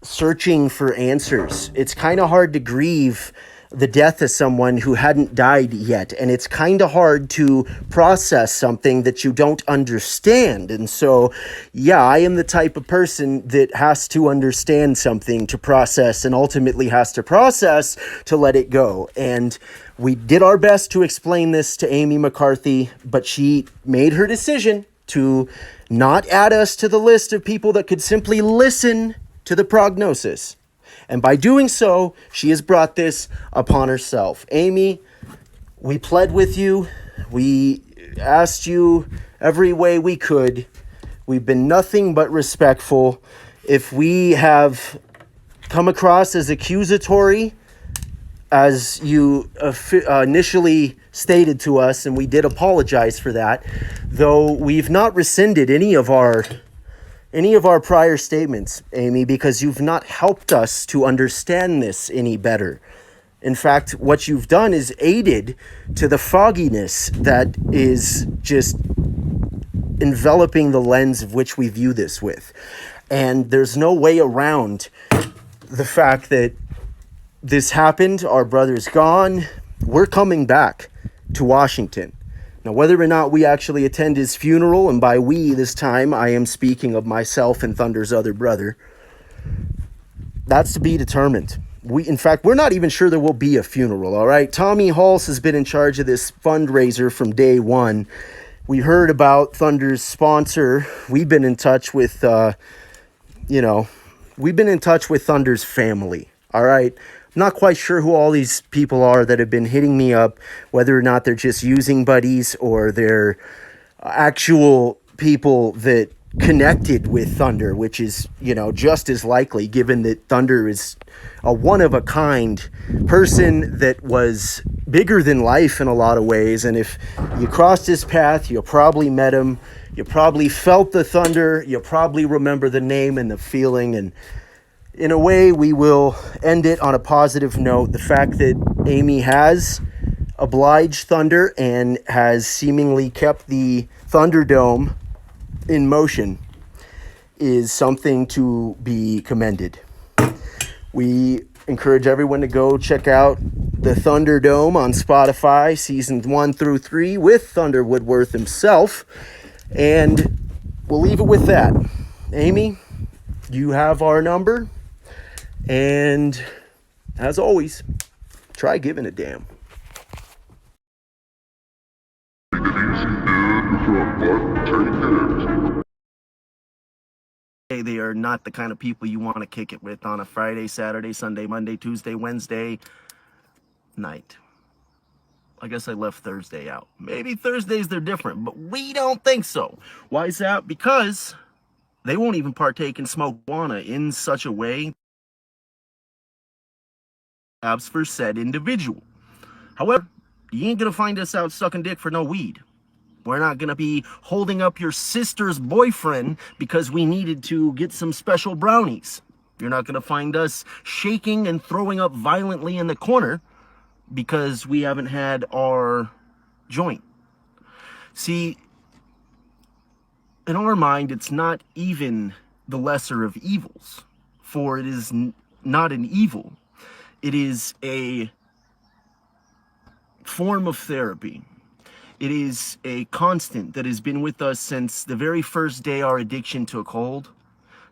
A: searching for answers. It's kind of hard to grieve the death of someone who hadn't died yet, and it's kind of hard to process something that you don't understand. And so, yeah, I am the type of person that has to understand something to process, and ultimately has to process to let it go. And we did our best to explain this to Amy McCarthy, but she made her decision to not add us to the list of people that could simply listen to the prognosis. And by doing so, she has brought this upon herself. Amy, we pled with you. We asked you every way we could. We've been nothing but respectful. If we have come across as accusatory, as you initially stated to us, and we did apologize for that, though we've not rescinded any of our prior statements, Amy, because you've not helped us to understand this any better. In fact, what you've done is aided to the fogginess that is just enveloping the lens of which we view this with. And there's no way around the fact that this happened. Our brother's gone. We're coming back to Washington. Now, whether or not we actually attend his funeral, and by we this time, I am speaking of myself and Thunder's other brother, that's to be determined. In fact, we're not even sure there will be a funeral, all right? Tommy Halls has been in charge of this fundraiser from day one. We heard about Thunder's sponsor. We've been in touch with, Thunder's family, all right? I'm not quite sure who all these people are that have been hitting me up, whether or not they're just using buddies or they're actual people that connected with Thunder, which is, just as likely, given that Thunder is a one-of-a-kind person that was bigger than life in a lot of ways. And if you crossed his path, you probably met him, you probably felt the thunder, you probably remember the name and the feeling. And in a way, we will end it on a positive note. The fact that Amy has obliged Thunder and has seemingly kept the Thunderdome in motion is something to be commended. We encourage everyone to go check out the Thunderdome on Spotify, seasons 1 through 3, with Thunder Woodworth himself. And we'll leave it with that. Amy, you have our number. And as always, try giving a damn. They are not the kind of people you want to kick it with on a Friday, Saturday, Sunday, Monday, Tuesday, Wednesday night. I guess I left Thursday out. Maybe Thursdays they're different, but we don't think so. Why is that? Because they won't even partake in smoke marijuana in such a way for said individual. However, you ain't gonna find us out sucking dick for no weed. We're not gonna be holding up your sister's boyfriend because we needed to get some special brownies. You're not gonna find us shaking and throwing up violently in the corner because we haven't had our joint. See, in our mind, it's not even the lesser of evils, for it is not an evil. It is a form of therapy. It is a constant that has been with us since the very first day our addiction took hold.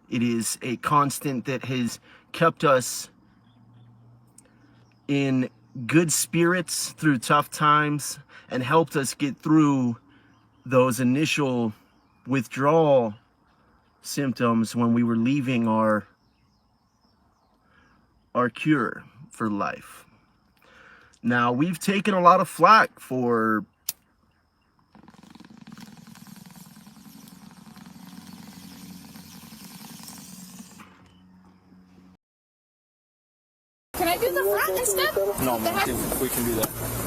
A: It is a constant that has kept us in good spirits through tough times and helped us get through those initial withdrawal symptoms when we were leaving our cure for life. Now, we've taken a lot of flack for
B: Can I do the front instead?
C: No, man, we can do that.